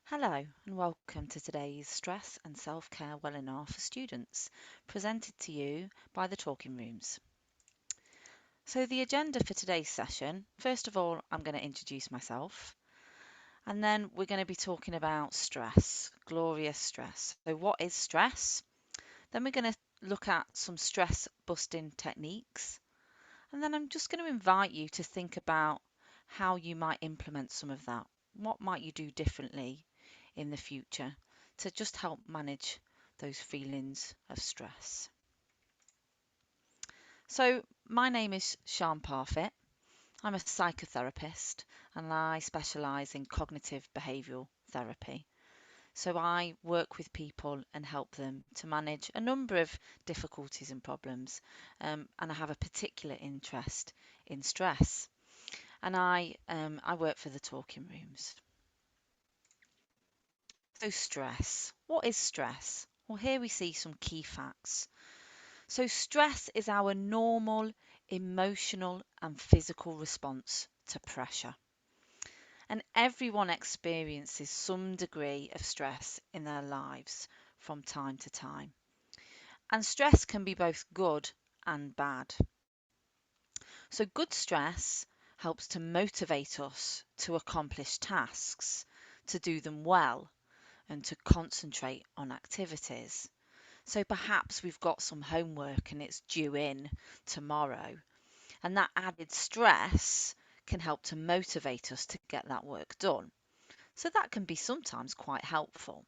Hello and welcome to today's Stress and Self-Care Webinar for students, presented to you by the Talking Rooms. So the agenda for today's session, first of all, I'm going to introduce myself, and then we're going to be talking about stress, glorious stress. So what is stress? Then we're going to look at some stress busting techniques, and then I'm just going to invite you to think about how you might implement some of that. What might you do differently in the future to just help manage those feelings of stress? So, my name is Sian. I'm a psychotherapist and I specialise in cognitive behavioural therapy. So, I work with people and help them to manage a number of difficulties and problems, and I have a particular interest in stress. And I work for the Talking Rooms. So stress. What is stress? Well, here we see some key facts. So stress is our normal emotional and physical response to pressure. And everyone experiences some degree of stress in their lives from time to time. And stress can be both good and bad. So good stress helps to motivate us to accomplish tasks, to do them well, and to concentrate on activities. So perhaps we've got some homework and it's due in tomorrow, and that added stress can help to motivate us to get that work done. So that can be sometimes quite helpful.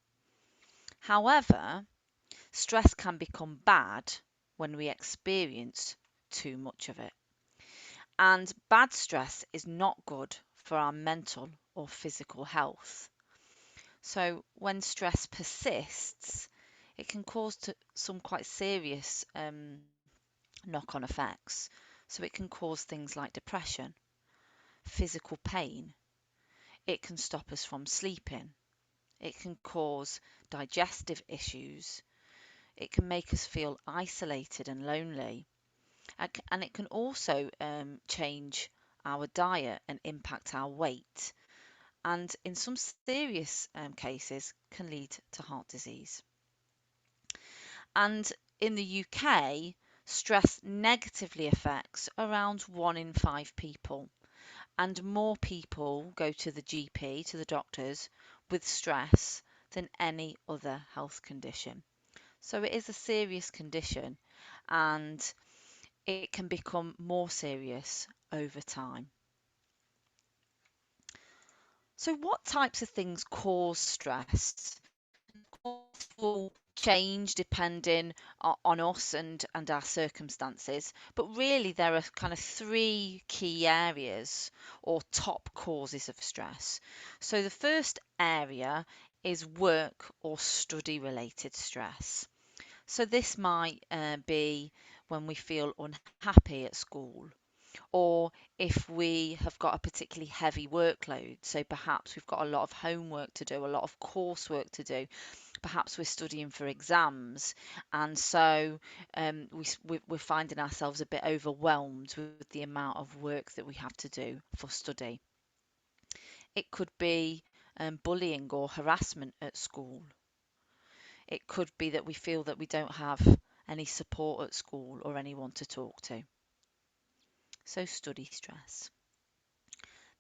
However, stress can become bad when we experience too much of it. And bad stress is not good for our mental or physical health. So when stress persists, it can cause some quite serious knock-on effects. So it can cause things like depression, physical pain. It can stop us from sleeping. It can cause digestive issues. It can make us feel isolated and lonely. And it can also change our diet and impact our weight. And in some serious cases, can lead to heart disease. And in the UK, stress negatively affects around 1 in 5 people, and more people go to the GP, to the doctors, with stress than any other health condition. So it is a serious condition and it can become more serious over time. So what types of things cause stress? Will change depending on us and our circumstances, but really there are kind of three key areas or top causes of stress. So the first area is work or study related stress. So this might be when we feel unhappy at school, or if we have got a particularly heavy workload. So perhaps we've got a lot of homework to do, a lot of coursework to do. Perhaps we're studying for exams, and so we're finding ourselves a bit overwhelmed with the amount of work that we have to do for study. It could be bullying or harassment at school. It could be that we feel that we don't have any support at school or anyone to talk to. So study stress.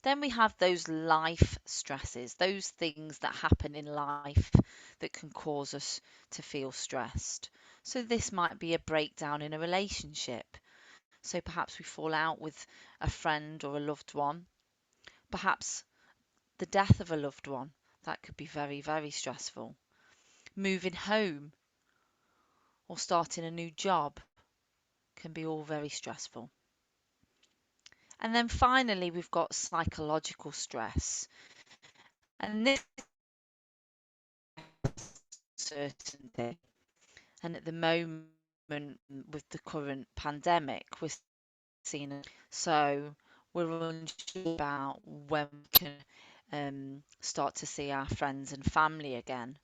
Then we have those life stresses, those things that happen in life that can cause us to feel stressed. So this might be a breakdown in a relationship. So perhaps we fall out with a friend or a loved one. Perhaps the death of a loved one. That could be very, very stressful. Moving home or starting a new job can be all very stressful. And then finally, we've got psychological stress. And this certainty. And at the moment, with the current pandemic, we're seeing it. So we're unsure about when we can start to see our friends and family again.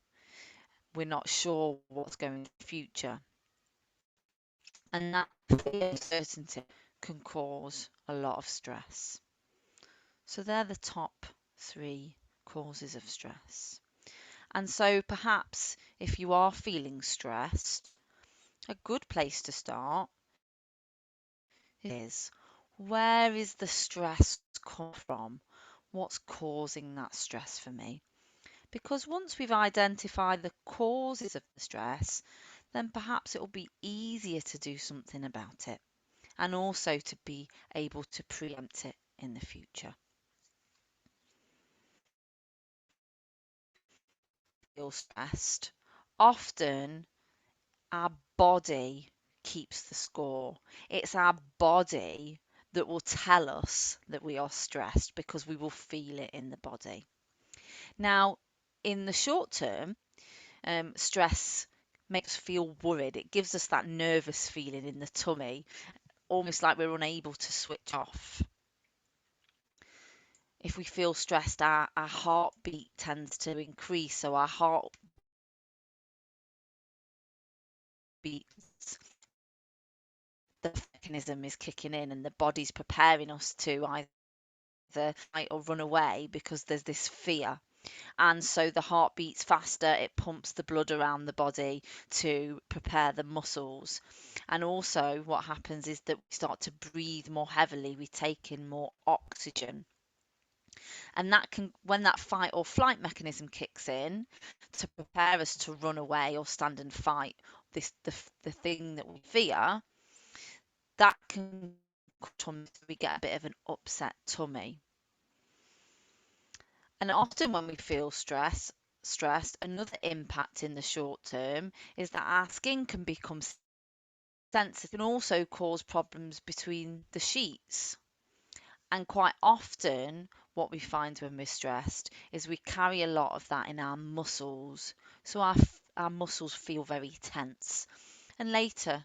We're not sure what's going in the future. And that uncertainty can cause a lot of stress. So they're the top three causes of stress. And so perhaps if you are feeling stressed, a good place to start is, where is the stress come from? What's causing that stress for me? Because once we've identified the causes of the stress, then perhaps it will be easier to do something about it and also to be able to preempt it in the future. Feel stressed. Often our body keeps the score. It's our body that will tell us that we are stressed because we will feel it in the body. Now, in the short term, stress makes us feel worried. It gives us that nervous feeling in the tummy, almost like we're unable to switch off. If we feel stressed, our heartbeat tends to increase, so our heart beats, the mechanism is kicking in and the body's preparing us to either fight or run away because there's this fear. And so the heart beats faster, it pumps the blood around the body to prepare the muscles. And also what happens is that we start to breathe more heavily, we take in more oxygen. And that can, when that fight or flight mechanism kicks in to prepare us to run away or stand and fight the thing that we fear, that can cause we get a bit of an upset tummy. And often when we feel stressed, another impact in the short term is that our skin can become sensitive. It can also cause problems between the sheets. And quite often, what we find when we're stressed is we carry a lot of that in our muscles. So our muscles feel very tense. And later,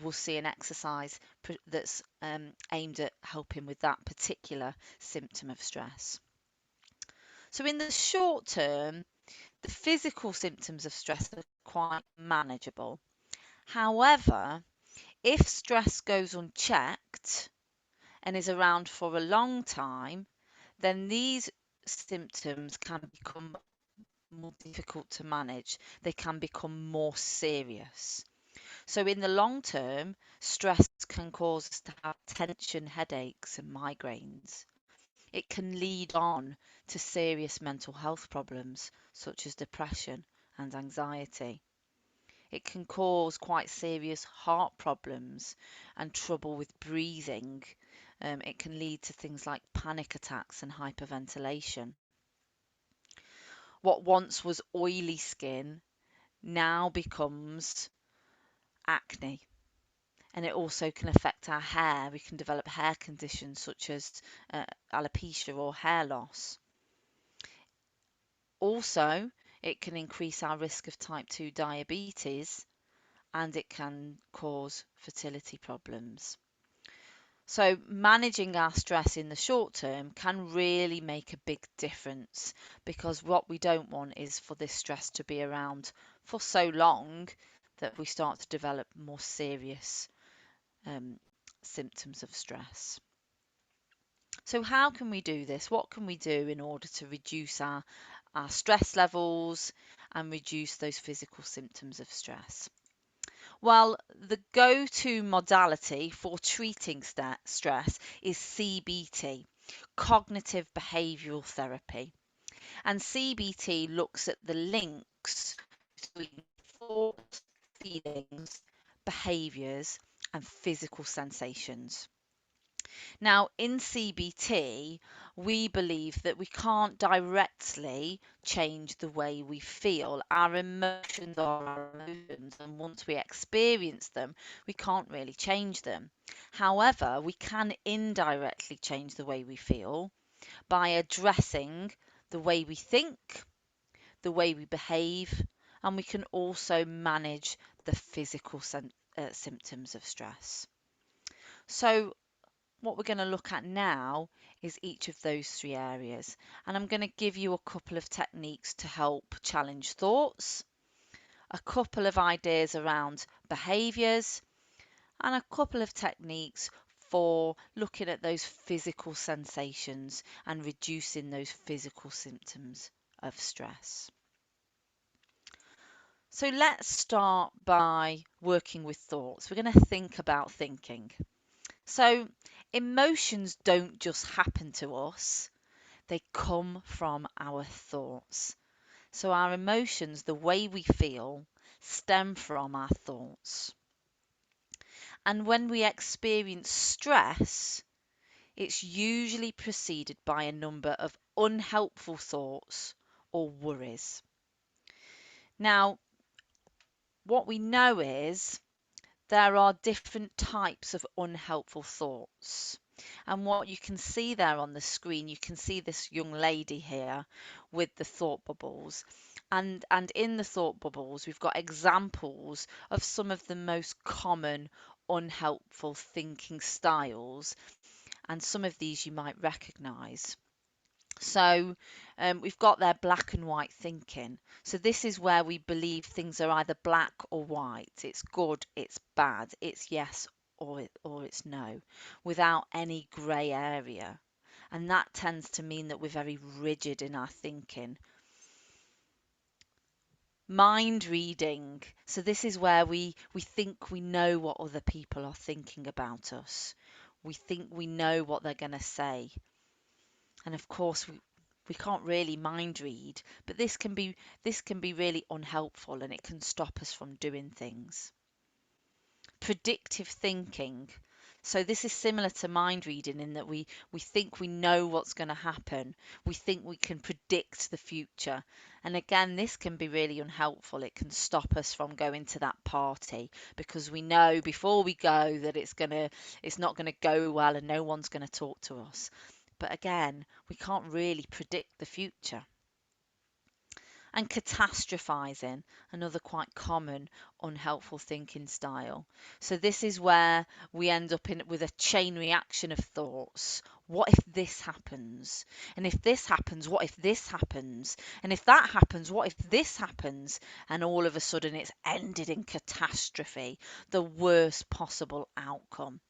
we'll see an exercise that's aimed at helping with that particular symptom of stress. So in the short term, the physical symptoms of stress are quite manageable. However, if stress goes unchecked and is around for a long time, then these symptoms can become more difficult to manage. They can become more serious. So in the long term, stress can cause us to have tension headaches and migraines. It can lead on to serious mental health problems such as depression and anxiety. It can cause quite serious heart problems and trouble with breathing. It can lead to things like panic attacks and hyperventilation. What once was oily skin now becomes acne, and it also can affect our hair. We can develop hair conditions such as alopecia or hair loss. Also, it can increase our risk of type 2 diabetes and it can cause fertility problems. So, managing our stress in the short term can really make a big difference, because what we don't want is for this stress to be around for so long that we start to develop more serious symptoms of stress. So how can we do this? What can we do in order to reduce our stress levels and reduce those physical symptoms of stress? Well, the go-to modality for treating stress is CBT, cognitive behavioral therapy. And CBT looks at the links between thoughts, feelings, behaviors, and physical sensations. Now, in CBT, we believe that we can't directly change the way we feel. Our emotions are our emotions, and once we experience them, we can't really change them. However, we can indirectly change the way we feel by addressing the way we think, the way we behave, and we can also manage the physical symptoms of stress. So, what we're going to look at now is each of those three areas, and I'm going to give you a couple of techniques to help challenge thoughts, a couple of ideas around behaviours, and a couple of techniques for looking at those physical sensations and reducing those physical symptoms of stress. So let's start by working with thoughts. We're going to think about thinking. So emotions don't just happen to us, they come from our thoughts. So our emotions, the way we feel, stem from our thoughts. And when we experience stress, it's usually preceded by a number of unhelpful thoughts or worries. Now, what we know is there are different types of unhelpful thoughts. And what you can see there on the screen, you can see this young lady here with the thought bubbles. And in the thought bubbles, we've got examples of some of the most common unhelpful thinking styles. And some of these you might recognize. So we've got their black and white thinking. So this is where we believe things are either black or white. It's good, it's bad, it's yes or it's no, without any grey area. And that tends to mean that we're very rigid in our thinking. Mind reading. So this is where we think we know what other people are thinking about us. We think we know what they're going to say. And of course, we can't really mind read, but this can be really unhelpful and it can stop us from doing things. Predictive thinking. So this is similar to mind reading in that we think we know what's going to happen. We think we can predict the future. And again, this can be really unhelpful. It can stop us from going to that party because we know before we go that it's not going to go well and no one's going to talk to us. But again, we can't really predict the future. And catastrophizing, another quite common unhelpful thinking style. So this is where we end up with a chain reaction of thoughts. What if this happens? And if this happens, what if this happens? And if that happens, what if this happens? And all of a sudden it's ended in catastrophe, the worst possible outcome.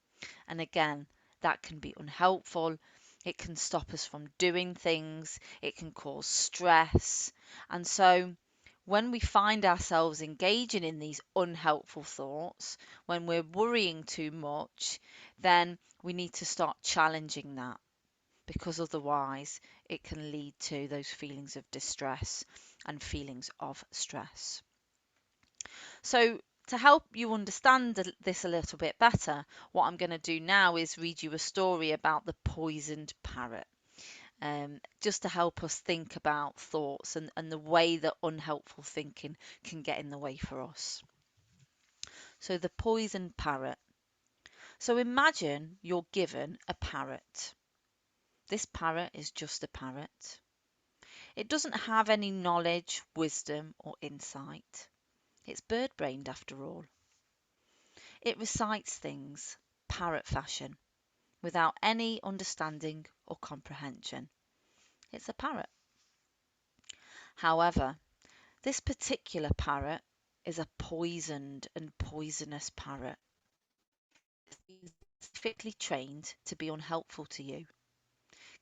And again, that can be unhelpful. It can stop us from doing things. It can cause stress. And so, when we find ourselves engaging in these unhelpful thoughts, when we're worrying too much, then we need to start challenging that because otherwise it can lead to those feelings of distress and feelings of stress. So, to help you understand this a little bit better, what I'm going to do now is read you a story about the poisoned parrot, just to help us think about thoughts and the way that unhelpful thinking can get in the way for us. So, the poisoned parrot. So, imagine you're given a parrot. This parrot is just a parrot. It doesn't have any knowledge, wisdom, or insight. It's bird-brained after all. It recites things, parrot fashion, without any understanding or comprehension. It's a parrot. However, this particular parrot is a poisoned and poisonous parrot, specifically trained to be unhelpful to you,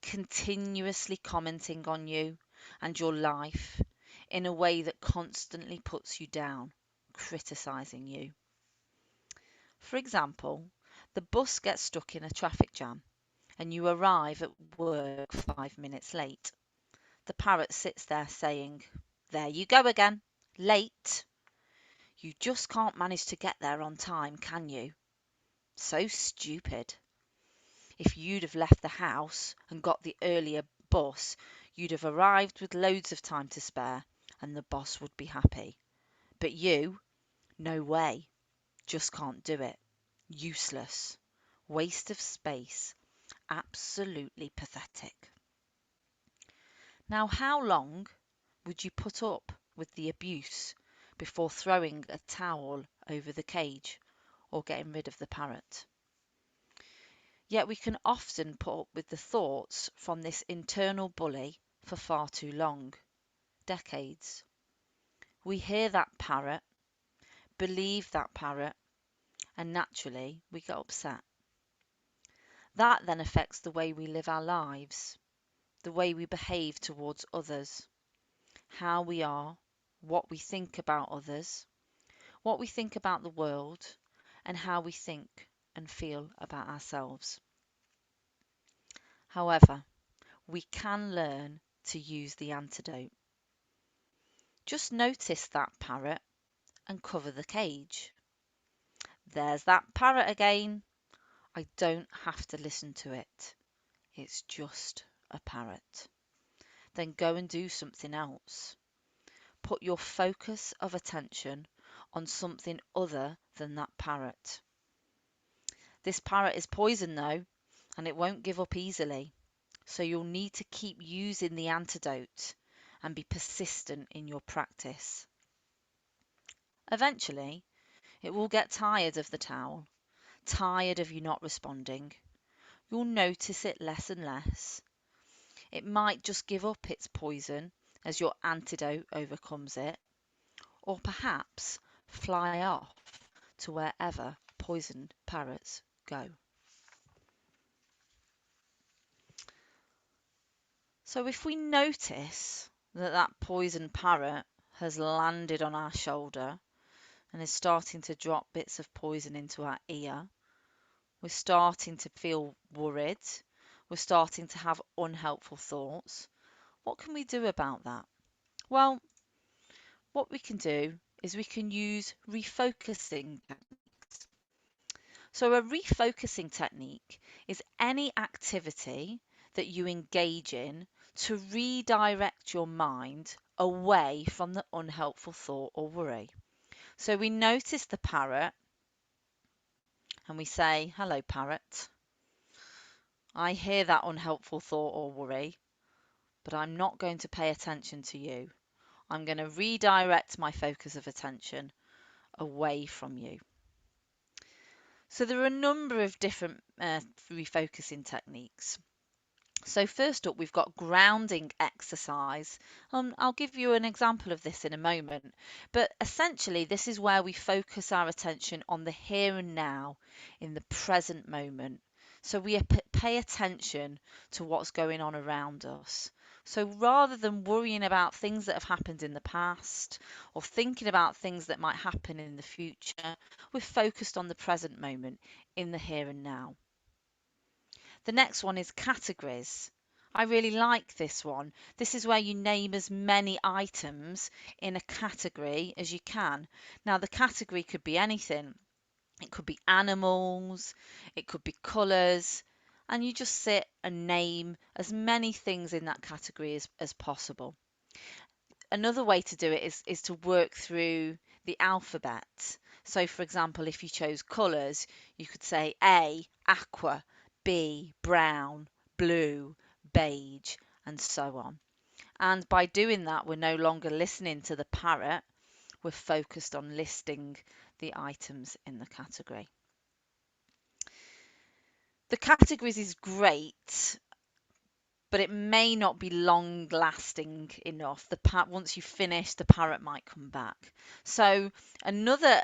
continuously commenting on you and your life in a way that constantly puts you down, criticizing you. For example, the bus gets stuck in a traffic jam and you arrive at work 5 minutes late. The parrot sits there saying, "There you go again, late. You just can't manage to get there on time, can you? So stupid. If you'd have left the house and got the earlier bus, you'd have arrived with loads of time to spare and the boss would be happy. But you, no way. Just can't do it. Useless. Waste of space. Absolutely pathetic." Now, how long would you put up with the abuse before throwing a towel over the cage or getting rid of the parrot? Yet we can often put up with the thoughts from this internal bully for far too long, decades. We hear that parrot, believe that parrot, and naturally we get upset. That then affects the way we live our lives, the way we behave towards others, how we are, what we think about others, what we think about the world, and how we think and feel about ourselves. However, we can learn to use the antidote. Just notice that parrot and cover the cage. There's that parrot again. I don't have to listen to it. It's just a parrot. Then go and do something else. Put your focus of attention on something other than that parrot. This parrot is poison though, and it won't give up easily. So you'll need to keep using the antidote and be persistent in your practice. Eventually, it will get tired of the towel, tired of you not responding. You'll notice it less and less. It might just give up its poison as your antidote overcomes it, or perhaps fly off to wherever poisoned parrots go. So if we notice that that poisoned parrot has landed on our shoulder and is starting to drop bits of poison into our ear, we're starting to feel worried, we're starting to have unhelpful thoughts, what can we do about that? Well, what we can do is we can use refocusing techniques. So a refocusing technique is any activity that you engage in to redirect your mind away from the unhelpful thought or worry. So we notice the parrot and we say, "Hello, parrot. I hear that unhelpful thought or worry, but I'm not going to pay attention to you. I'm going to redirect my focus of attention away from you." So there are a number of different refocusing techniques. So first up, we've got grounding exercise. I'll give you an example of this in a moment, but essentially this is where we focus our attention on the here and now, in the present moment. So we pay attention to what's going on around us. So rather than worrying about things that have happened in the past or thinking about things that might happen in the future, we're focused on the present moment, in the here and now. The next one is categories. I really like this one. This is where you name as many items in a category as you can. Now, the category could be anything. It could be animals, it could be colours, and you just sit and name as many things in that category as possible. Another way to do it is to work through the alphabet. So, for example, if you chose colours, you could say A, aqua, B, brown, blue, beige, and so on. And by doing that, we're no longer listening to the parrot, we're focused on listing the items in the category. The categories is great, but it may not be long lasting enough. Once you finish, the parrot might come back. So another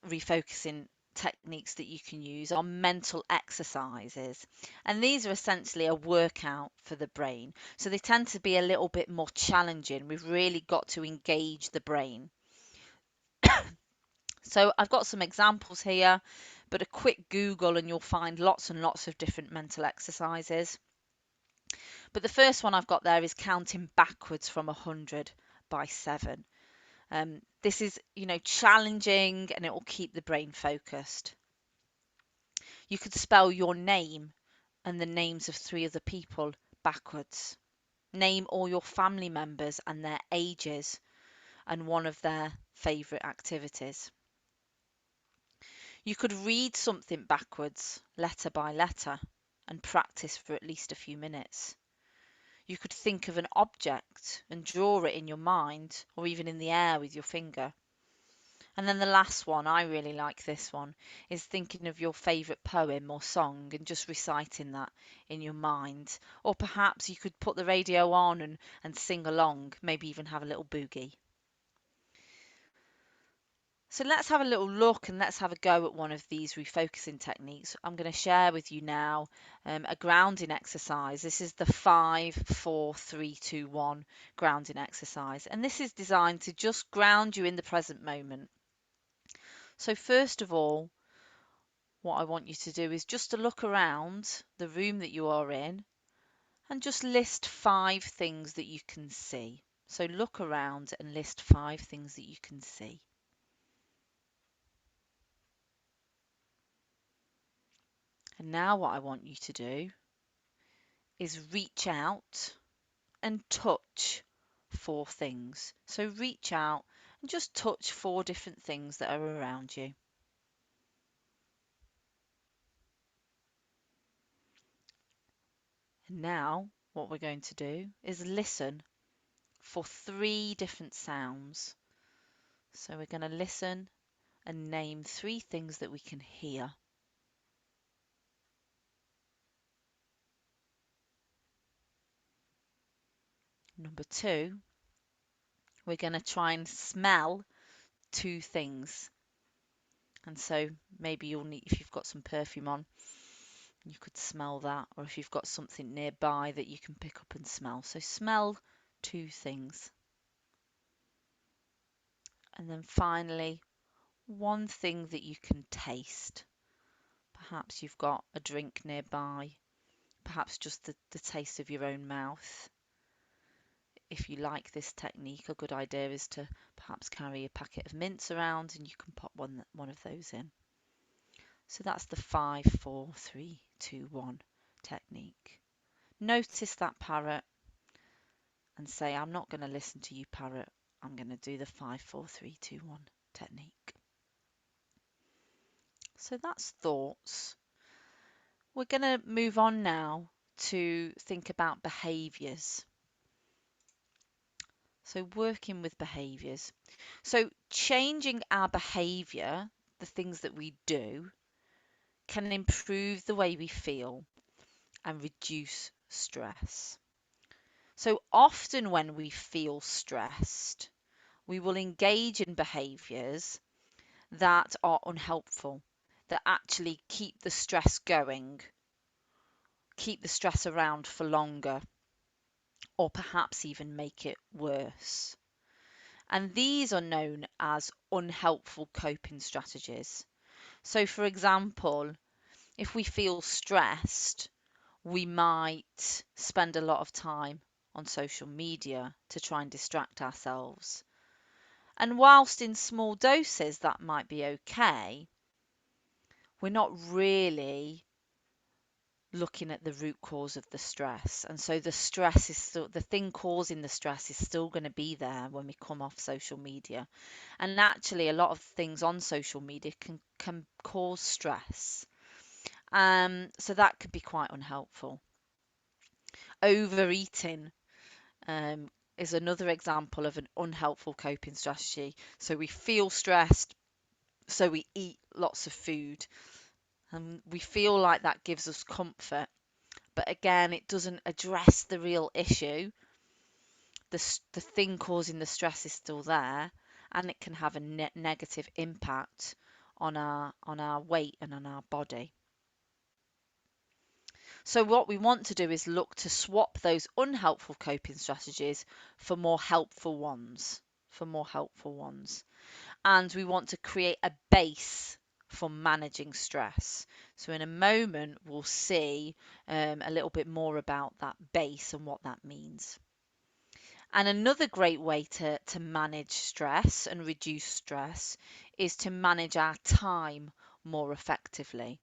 refocusing techniques that you can use are mental exercises, and these are essentially a workout for the brain. So they tend to be a little bit more challenging. We've really got to engage the brain. So I've got some examples here, but a quick Google and you'll find lots and lots of different mental exercises. But the first one I've got there is counting backwards from 100 by 7. This is, challenging, and it will keep the brain focused. You could spell your name and the names of 3 other people backwards. Name all your family members and their ages and one of their favourite activities. You could read something backwards, letter by letter, and practice for at least a few minutes. You could think of an object and draw it in your mind, or even in the air with your finger. And then the last one, I really like this one, is thinking of your favourite poem or song and just reciting that in your mind. Or perhaps you could put the radio on and sing along, maybe even have a little boogie. So let's have a little look and let's have a go at one of these refocusing techniques. I'm going to share with you now a grounding exercise. This is the 5, 4, 3, 2, 1 grounding exercise. And this is designed to just ground you in the present moment. So first of all, what I want you to do is just to look around the room that you are in and just list 5 things that you can see. So look around and list 5 things that you can see. And now what I want you to do is reach out and touch 4 things. So reach out and just touch 4 different things that are around you. And now what we're going to do is listen for 3 different sounds. So we're going to listen and name 3 things that we can hear. Number 2, we're going to try and smell 2 things. And so maybe you'll need, if you've got some perfume on, you could smell that, or if you've got something nearby that you can pick up and smell. So smell 2 things. And then finally, 1 thing that you can taste. Perhaps you've got a drink nearby, perhaps just the taste of your own mouth. If you like this technique, a good idea is to perhaps carry a packet of mints around and you can pop one of those in. So that's the 5, 4, 3, 2, 1 technique. Notice that parrot and say, I'm not going to listen to you, parrot. I'm going to do the 5, 4, 3, 2, 1 technique. So that's thoughts. We're going to move on now to think about behaviours. So working with behaviours. So changing our behaviour, the things that we do, can improve the way we feel and reduce stress. So often when we feel stressed, we will engage in behaviours that are unhelpful, that actually keep the stress going, keep the stress around for longer, or perhaps even make it worse. And these are known as unhelpful coping strategies. So, for example, if we feel stressed, we might spend a lot of time on social media to try and distract ourselves. And whilst in small doses that might be okay, we're not really looking at the root cause of the stress. And so the stress is still, the thing causing the stress is still going to be there when we come off social media. And actually, a lot of things on social media can cause stress. So that could be quite unhelpful. Overeating is another example of an unhelpful coping strategy. So we feel stressed, so we eat lots of food, and we feel like that gives us comfort. But again, it doesn't address the real issue. The thing causing the stress is still there, and it can have a negative impact on our weight and on our body. So what we want to do is look to swap those unhelpful coping strategies for more helpful ones, And we want to create a base for managing stress. So in a moment, we'll see a little bit more about that base and what that means. And another great way to manage stress and reduce stress is to manage our time more effectively.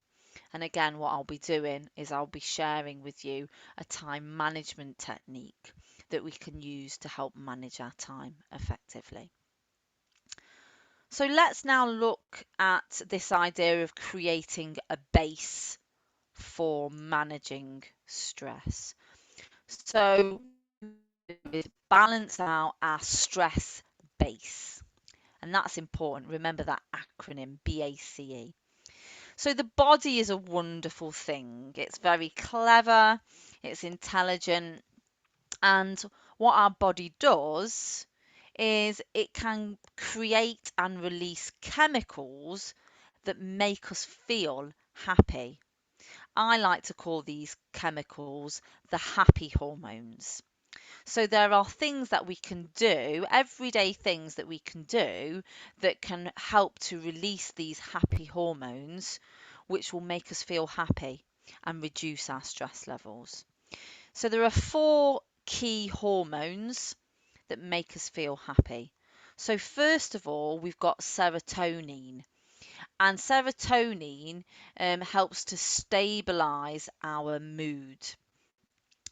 And again, what I'll be doing is I'll be sharing with you a time management technique that we can use to help manage our time effectively. So let's now look at this idea of creating a base for managing stress. So balance out our stress base. And that's important. Remember that acronym BACE. So the body is a wonderful thing. It's very clever, it's intelligent, and what our body does is it can create and release chemicals that make us feel happy. I like to call these chemicals the happy hormones. So there are things that we can do, everyday things that we can do that can help to release these happy hormones, which will make us feel happy and reduce our stress levels. So there are four key hormones that make us feel happy. So first of all, we've got serotonin. And serotonin helps to stabilize our mood.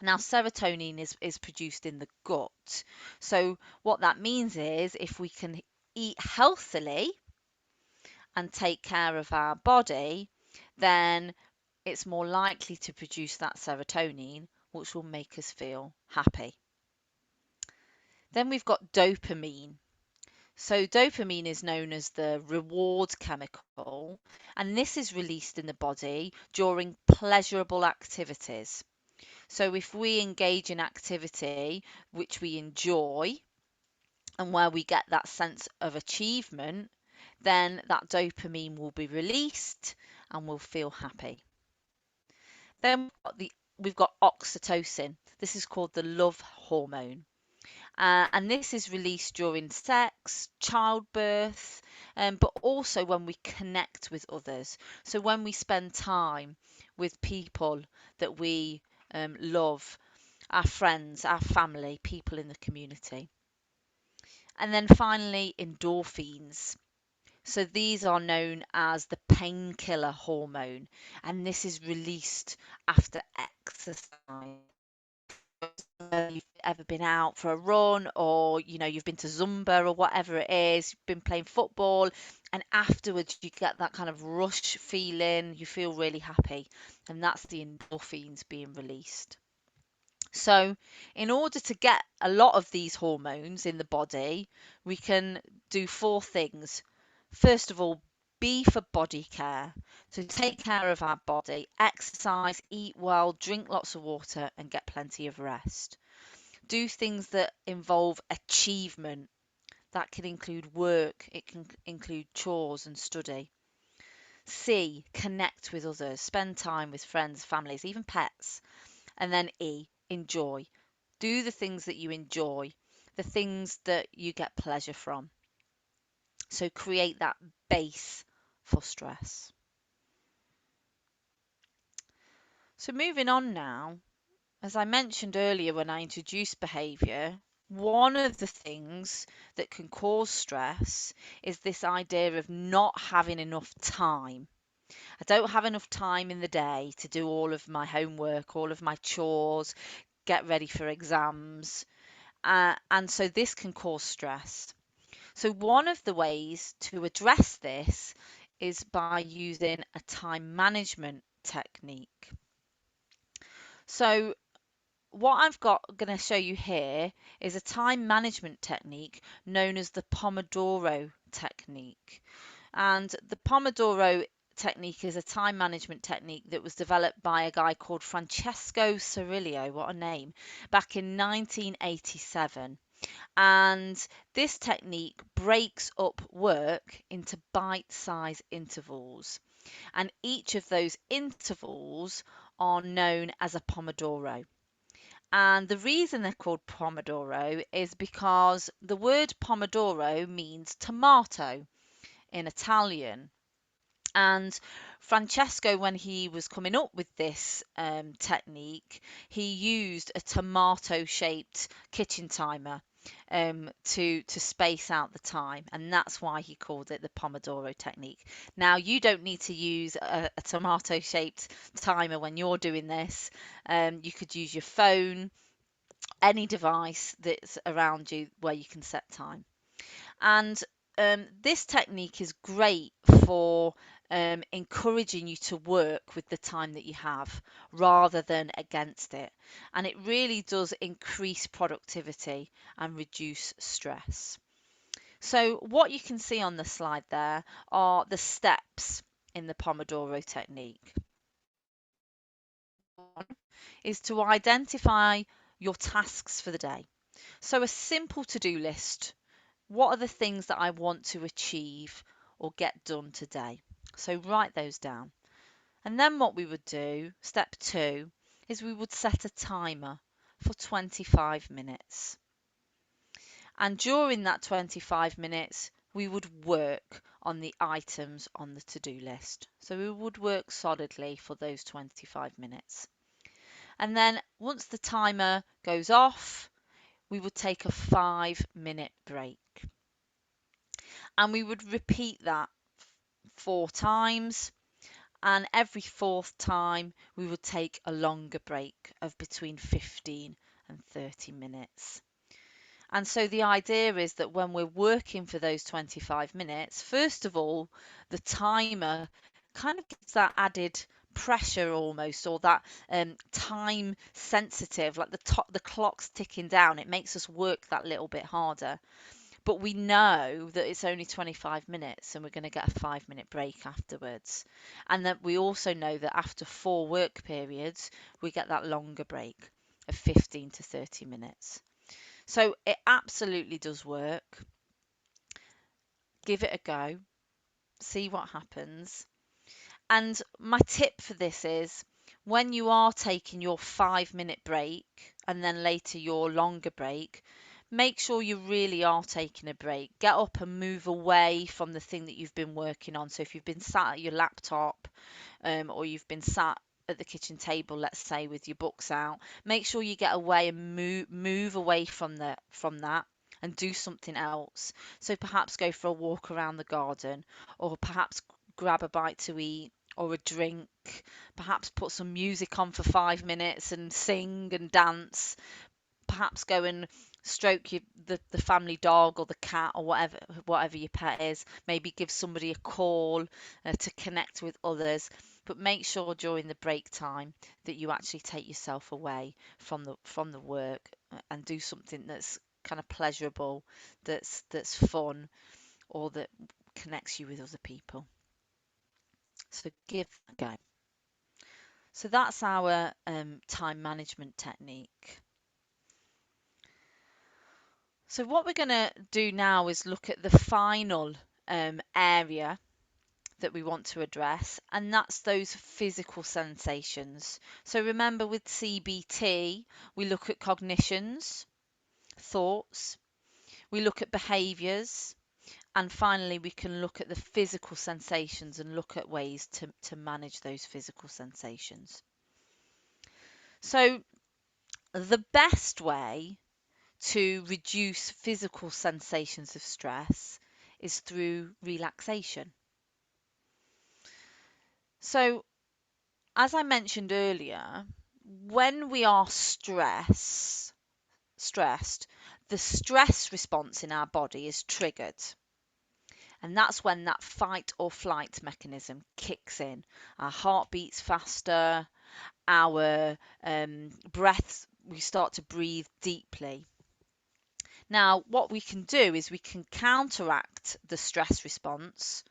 Now, serotonin is produced in the gut. So, what that means is if we can eat healthily and take care of our body, then it's more likely to produce that serotonin, which will make us feel happy. Then we've got dopamine. So, dopamine is known as the reward chemical, and this is released in the body during pleasurable activities. So if we engage in activity which we enjoy and where we get that sense of achievement, then that dopamine will be released and we'll feel happy. Then we've got oxytocin. This is called the love hormone. And this is released during sex, childbirth, but also when we connect with others. So when we spend time with people that we love, our friends, our family, people in the community. And then finally, endorphins. So these are known as the painkiller hormone, and this is released after exercise. Whether you've ever been out for a run or you've been to Zumba or whatever it is, you've been playing football, and afterwards you get that kind of rush feeling, you feel really happy, and that's the endorphins being released. So, in order to get a lot of these hormones in the body, we can do four things. First of all, B for body care. So, take care of our body, exercise, eat well, drink lots of water, and get plenty of rest. Do things that involve achievement. That can include work, it can include chores and study. C, connect with others, spend time with friends, families, even pets. And then E, enjoy. Do the things that you enjoy, the things that you get pleasure from. So create that base for stress. So moving on now, as I mentioned earlier when I introduced behaviour, one of the things that can cause stress is this idea of not having enough time. I don't have enough time in the day to do all of my homework, all of my chores, get ready for exams. And so this can cause stress. So one of the ways to address this is by using a time management technique. So what I've got going to show you here is a time management technique known as the Pomodoro technique. And the Pomodoro technique is a time management technique that was developed by a guy called Francesco Cirillo, what a name, back in 1987. And this technique breaks up work into bite-sized intervals. And each of those intervals are known as a Pomodoro. And the reason they're called Pomodoro is because the word Pomodoro means tomato in Italian. And Francesco, when he was coming up with this technique, he used a tomato-shaped kitchen timer to space out the time, and that's why he called it the Pomodoro technique. Now, you don't need to use a tomato-shaped timer when you're doing this. You could use your phone, any device that's around you where you can set time. And this technique is great for encouraging you to work with the time that you have rather than against it. And it really does increase productivity and reduce stress. So what you can see on the slide there are the steps in the Pomodoro technique. One is to identify your tasks for the day. So a simple to-do list What are the things that I want to achieve or get done today? So write those down. And then what we would do, step 2, is we would set a timer for 25 minutes. And during that 25 minutes, we would work on the items on the to-do list. So we would work solidly for those 25 minutes. And then once the timer goes off, we would take a 5-minute break. And we would repeat that 4 times. And every fourth time, we would take a longer break of between 15 and 30 minutes. And so the idea is that when we're working for those 25 minutes, first of all, the timer kind of gives that added pressure almost, or that time sensitive, like the clock's ticking down. It makes us work that little bit harder. But we know that it's only 25 minutes and we're going to get a 5-minute break afterwards. And that we also know that after 4 work periods, we get that longer break of 15 to 30 minutes. So it absolutely does work. Give it a go, see what happens. And my tip for this is when you are taking your 5-minute break and then later your longer break, make sure you really are taking a break. Get up and move away from the thing that you've been working on. So if you've been sat at your laptop or you've been sat at the kitchen table, let's say, with your books out, make sure you get away and move away from that and do something else. So perhaps go for a walk around the garden, or perhaps grab a bite to eat or a drink, perhaps put some music on for 5 minutes and sing and dance, perhaps go and stroke the family dog or the cat or whatever your pet is. Maybe give somebody a call to connect with others. But make sure during the break time that you actually take yourself away from the work and do something that's kind of pleasurable, that's fun, or that connects you with other people. So give that a go. So that's our time management technique. So what we're going to do now is look at the final area that we want to address, and that's those physical sensations. So remember, with CBT, we look at cognitions, thoughts, we look at behaviours, and finally we can look at the physical sensations and look at ways to manage those physical sensations. So the best way to reduce physical sensations of stress is through relaxation. So, as I mentioned earlier, when we are stressed, the stress response in our body is triggered. And that's when that fight or flight mechanism kicks in. Our heart beats faster, our breaths, we start to breathe deeply. Now, what we can do is we can counteract the stress response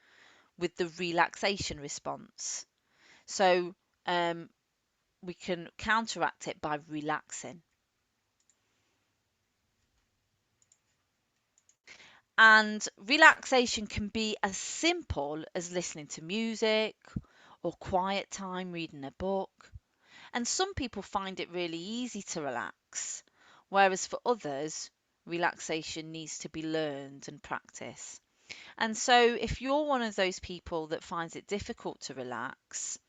with the relaxation response. So we can counteract it by relaxing. And relaxation can be as simple as listening to music or quiet time reading a book. And some people find it really easy to relax, whereas for others, relaxation needs to be learned and practiced. And so if you're one of those people that finds it difficult to relax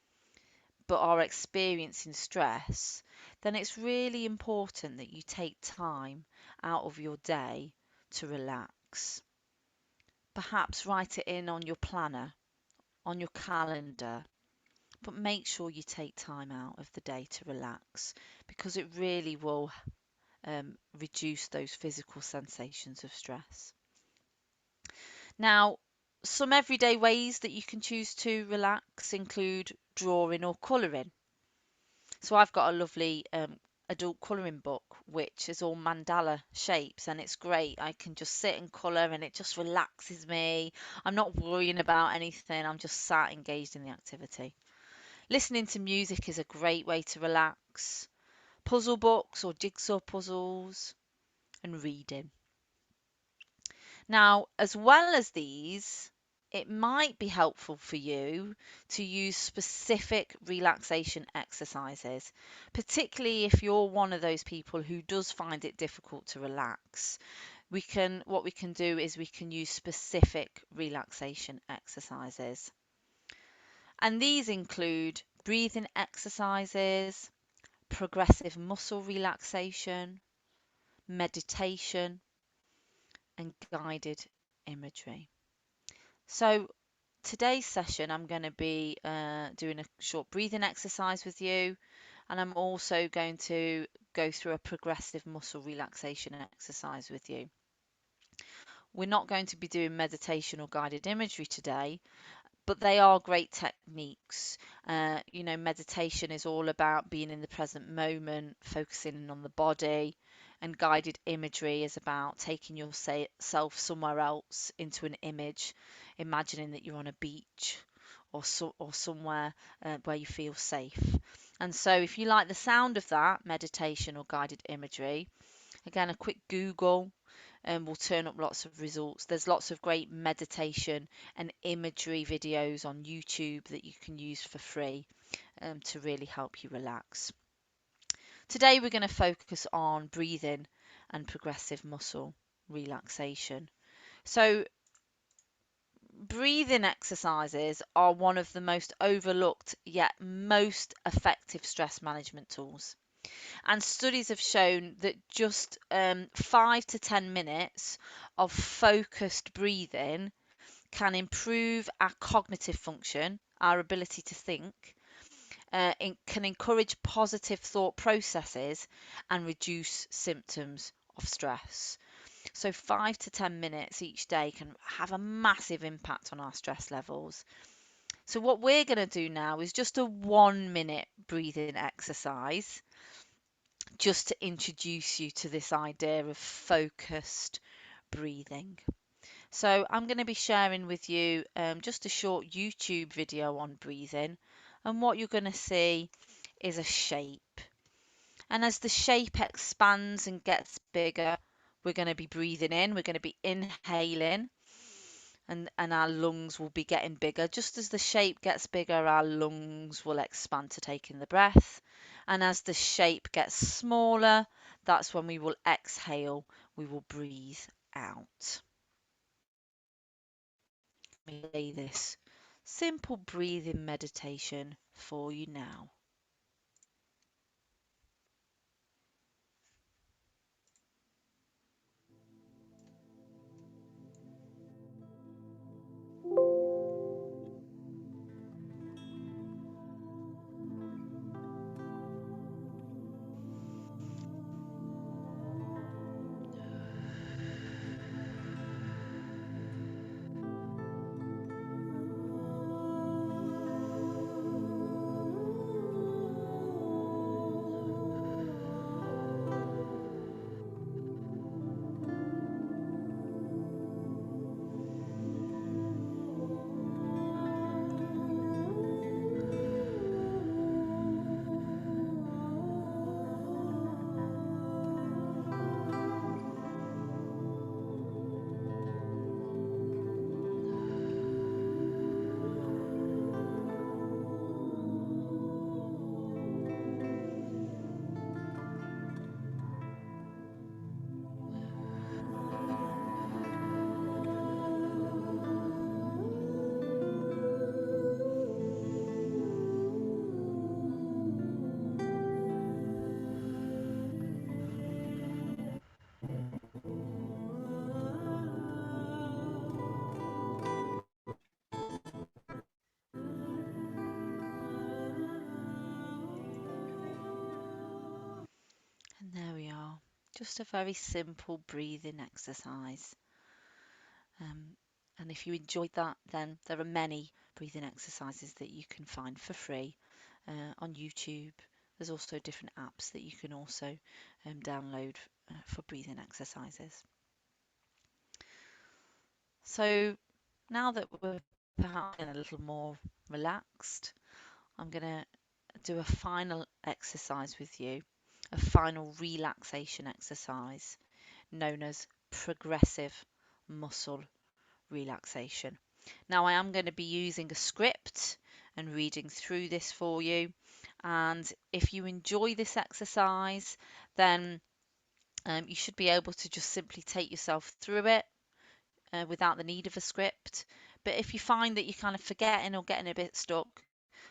but are experiencing stress, then it's really important that you take time out of your day to relax. Perhaps write it in on your planner, on your calendar, but make sure you take time out of the day to relax, because it really will reduce those physical sensations of stress. Now, some everyday ways that you can choose to relax include drawing or colouring. So I've got a lovely adult colouring book which is all mandala shapes, and it's great. I can just sit and colour and it just relaxes me. I'm not worrying about anything. I'm just sat engaged in the activity. Listening to music is a great way to relax. Puzzle books or jigsaw puzzles, and reading. Now, as well as these, it might be helpful for you to use specific relaxation exercises, particularly if you're one of those people who does find it difficult to relax. What we can do is we can use specific relaxation exercises. And these include breathing exercises, progressive muscle relaxation, meditation, and guided imagery. So today's session, I'm going to be doing a short breathing exercise with you, and I'm also going to go through a progressive muscle relaxation exercise with you. We're not going to be doing meditation or guided imagery today, but they are great techniques. Meditation is all about being in the present moment, focusing on the body, and guided imagery is about taking yourself somewhere else into an image, imagining that you're on a beach or somewhere where you feel safe. And so, if you like the sound of that, meditation or guided imagery, again, a quick Google will turn up lots of results. There's lots of great meditation and imagery videos on YouTube that you can use for free to really help you relax. Today we're going to focus on breathing and progressive muscle relaxation. So breathing exercises are one of the most overlooked yet most effective stress management tools. And studies have shown that just 5 to 10 minutes of focused breathing can improve our cognitive function, our ability to think, it can encourage positive thought processes and reduce symptoms of stress. So 5 to 10 minutes each day can have a massive impact on our stress levels. So what we're going to do now is just a 1 minute breathing exercise just to introduce you to this idea of focused breathing. So I'm going to be sharing with you just a short YouTube video on breathing, and what you're going to see is a shape. And as the shape expands and gets bigger, we're going to be breathing in, we're going to be inhaling, and our lungs will be getting bigger. Just as the shape gets bigger, our lungs will expand to take in the breath. And as the shape gets smaller, that's when we will exhale, we will breathe out. Let me play this simple breathing meditation for you now. And there we are. Just a very simple breathing exercise. Um, and if you enjoyed that, then there are many breathing exercises that you can find for free on YouTube. There's also different apps that you can also download for breathing exercises. So now that we're perhaps a little more relaxed, I'm going to do a final exercise with you, a final relaxation exercise known as progressive muscle relaxation. Now, I am going to be using a script and reading through this for you. And if you enjoy this exercise, then you should be able to just simply take yourself through it without the need of a script. But if you find that you're kind of forgetting or getting a bit stuck,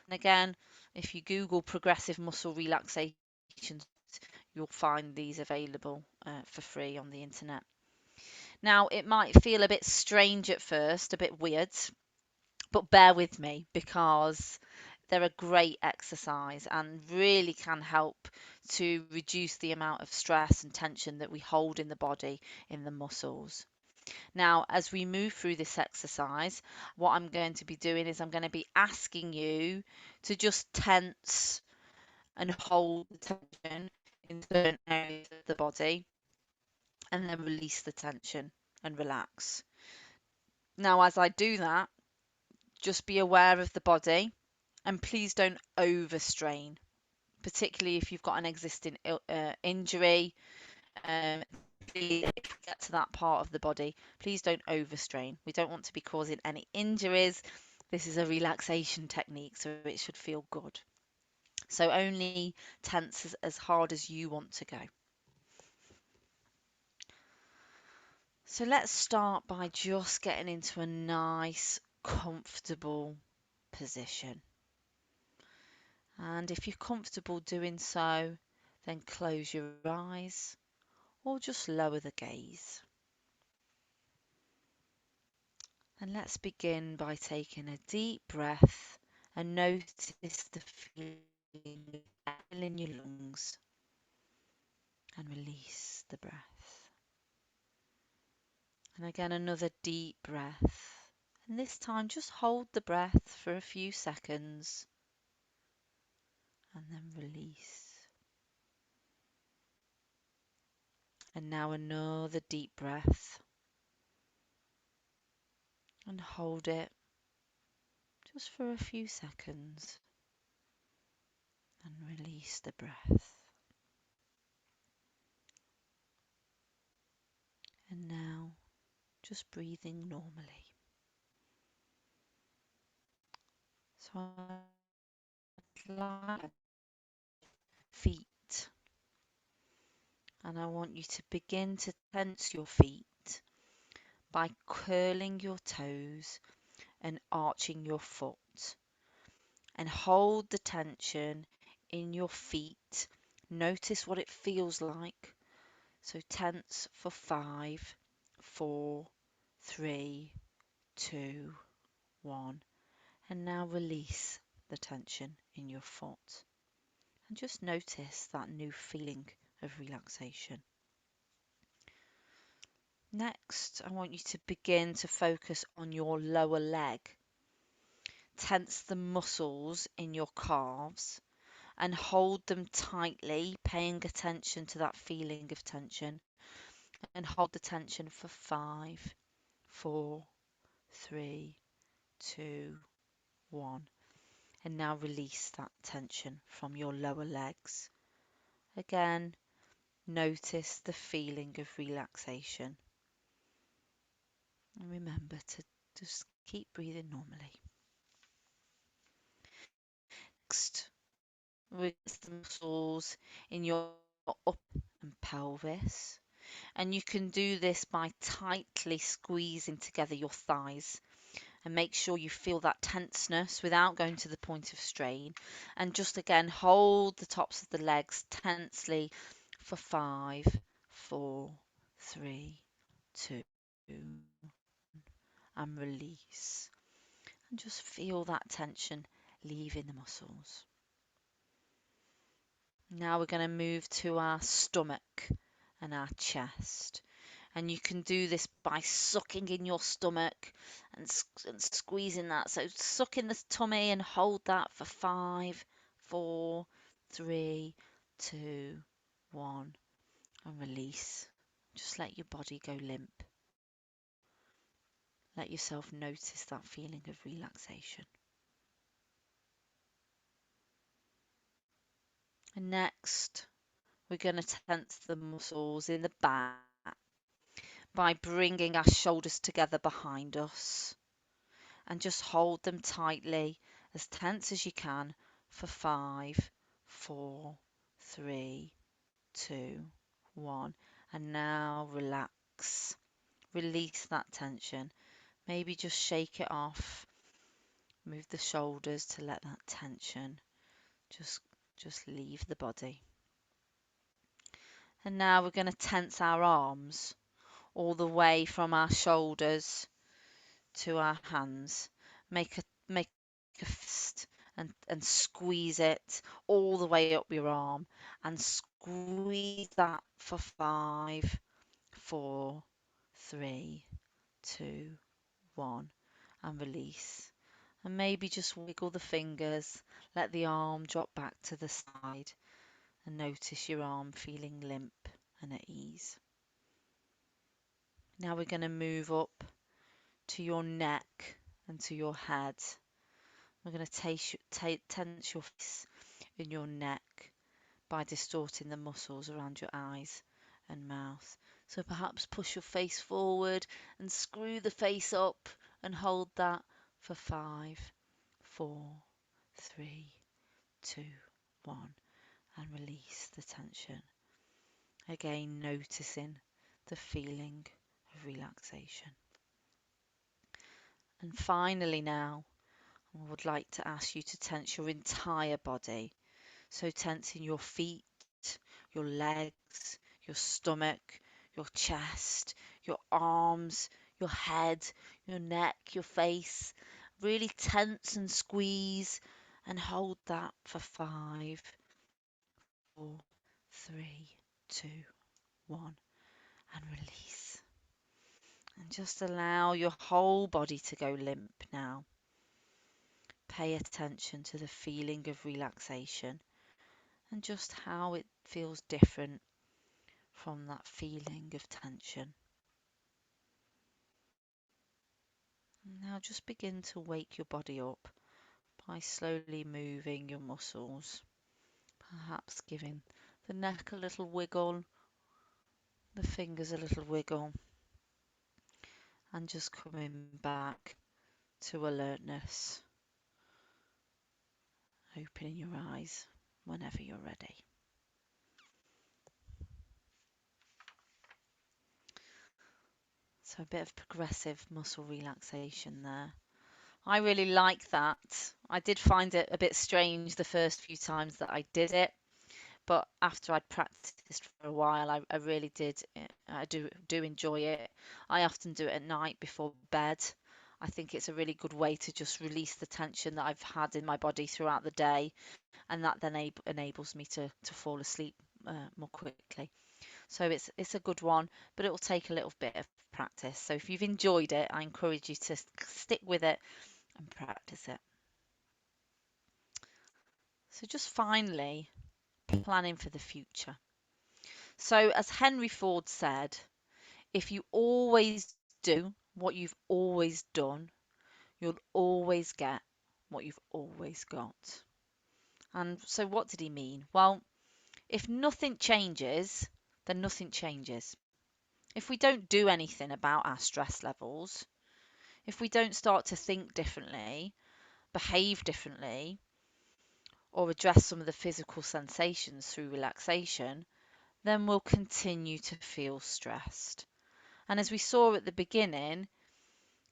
and again, if you Google progressive muscle relaxation, you'll find these available for free on the internet. Now, it might feel a bit strange at first, a bit weird, but bear with me because they're a great exercise and really can help to reduce the amount of stress and tension that we hold in the body, in the muscles. Now, as we move through this exercise, what I'm going to be doing is I'm going to be asking you to just tense and hold the tension in certain areas of the body and then release the tension and relax. Now, as I do that, just be aware of the body and please don't overstrain, particularly if you've got an existing injury. Um, Please, if you get to that part of the body, please don't overstrain. We don't want to be causing any injuries. This is a relaxation technique, so it should feel good. So only tense as hard as you want to go. So let's start by just getting into a nice, comfortable position. And if you're comfortable doing so, then close your eyes or just lower the gaze. And let's begin by taking a deep breath and notice the feeling of air in your lungs and release the breath. And again, another deep breath. And this time, just hold the breath for a few seconds and then release. And now another deep breath and hold it just for a few seconds and release the breath. And now just breathing normally. So I'd like feet, and I want you to begin to tense your feet by curling your toes and arching your foot, and hold the tension in your feet. Notice what it feels like. So tense for 5, 4, 3, 2, 1, and now release the tension in your foot. And just notice that new feeling of relaxation. Next, I want you to begin to focus on your lower leg. Tense the muscles in your calves and hold them tightly, paying attention to that feeling of tension. And hold the tension for 5, 4, 3, 2, 1. And now release that tension from your lower legs. Again, notice the feeling of relaxation. And remember to just keep breathing normally. Next, release the muscles in your upper and pelvis. And you can do this by tightly squeezing together your thighs. And make sure you feel that tenseness without going to the point of strain. And just again, hold the tops of the legs tensely for 5, 4, 3, 2, and release. And just feel that tension leaving the muscles. Now we're going to move to our stomach and our chest. And you can do this by sucking in your stomach and squeezing that. So suck in the tummy and hold that for 5, 4, 3, 2, 1, and release. Just let your body go limp. Let yourself notice that feeling of relaxation. And next, we're going to tense the muscles in the back by bringing our shoulders together behind us, and just hold them tightly, as tense as you can, for 5, 4, 3, 2, 1. And now relax. Release that tension. Maybe just shake it off. Move the shoulders to let that tension just just leave the body. And now we're going to tense our arms all the way from our shoulders to our hands. Make a fist and squeeze it all the way up your arm, and squeeze that for 5, 4, 3, 2, 1, and release. And maybe just wiggle the fingers, let the arm drop back to the side, and notice your arm feeling limp and at ease. Now we're going to move up to your neck and to your head. We're going to tense your face in your neck by distorting the muscles around your eyes and mouth. So perhaps push your face forward and screw the face up and hold that for 5, 4, 3, 2, 1, and release the tension. Again, noticing the feeling of relaxation. And finally now, I would like to ask you to tense your entire body. So tensing your feet, your legs, your stomach, your chest, your arms, your head, your neck, your face. Really tense and squeeze and hold that for 5, 4, 3, 2, 1, and release. And just allow your whole body to go limp now. Pay attention to the feeling of relaxation and just how it feels different from that feeling of tension. Now just begin to wake your body up by slowly moving your muscles, perhaps giving the neck a little wiggle, the fingers a little wiggle, and just coming back to alertness, opening your eyes whenever you're ready. So a bit of progressive muscle relaxation there. I really like that. I did find it a bit strange the first few times that I did it, but after I'd practiced for a while, I really did. I do enjoy it. I often do it at night before bed. I think it's a really good way to just release the tension that I've had in my body throughout the day, and that then enables me to fall asleep more quickly. So it's a good one, but it will take a little bit of practice. So if you've enjoyed it, I encourage you to stick with it and practice it. So just finally, planning for the future. So as Henry Ford said, if you always do what you've always done, you'll always get what you've always got. And so what did he mean? Well, if nothing changes, then nothing changes. If we don't do anything about our stress levels, if we don't start to think differently, behave differently, or address some of the physical sensations through relaxation, then we'll continue to feel stressed. And as we saw at the beginning,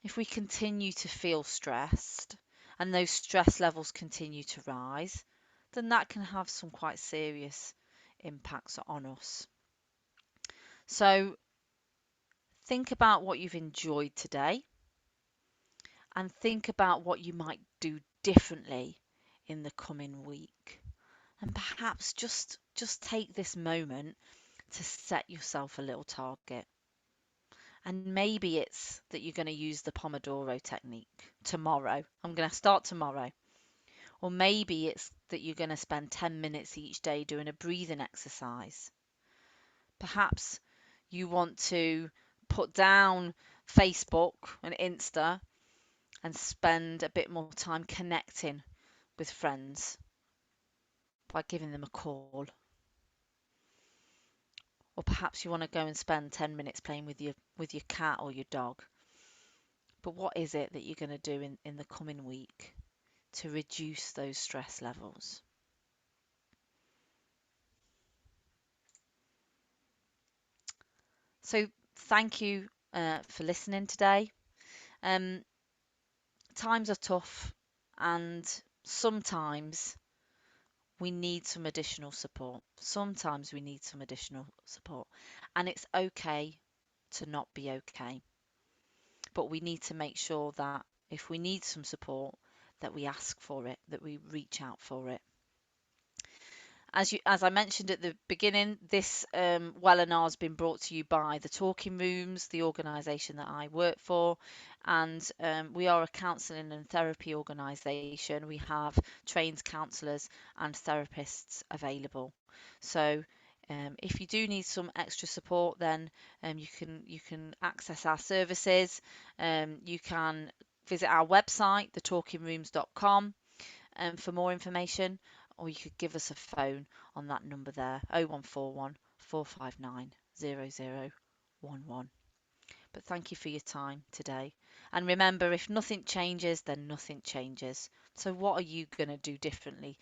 if we continue to feel stressed and those stress levels continue to rise, then that can have some quite serious impacts on us. So think about what you've enjoyed today and think about what you might do differently in the coming week. And perhaps just take this moment to set yourself a little target. And maybe it's that you're going to use the Pomodoro technique tomorrow. I'm going to start tomorrow. Or maybe it's that you're going to spend 10 minutes each day doing a breathing exercise. Perhaps you want to put down Facebook and Insta and spend a bit more time connecting with friends by giving them a call. or perhaps you want to go and spend 10 minutes playing with your cat or your dog. But what is it that you're going to do in the coming week to reduce those stress levels? So thank you for listening today. Um, Times are tough, and sometimes we need some additional support. Sometimes we need some additional support, and it's okay to not be okay. But we need to make sure that if we need some support, that we ask for it, that we reach out for it. As I mentioned at the beginning, this webinar has been brought to you by the Talking Rooms, the organisation that I work for, and we are a counselling and therapy organisation. We have trained counsellors and therapists available. So if you do need some extra support, then you can access our services. You can visit our website, thetalkingrooms.com, for more information, or you could give us a phone on that number there, 0141 459 0011. But thank you for your time today. And remember, if nothing changes, then nothing changes. So, what are you going to do differently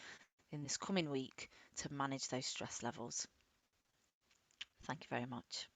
in this coming week to manage those stress levels? Thank you very much.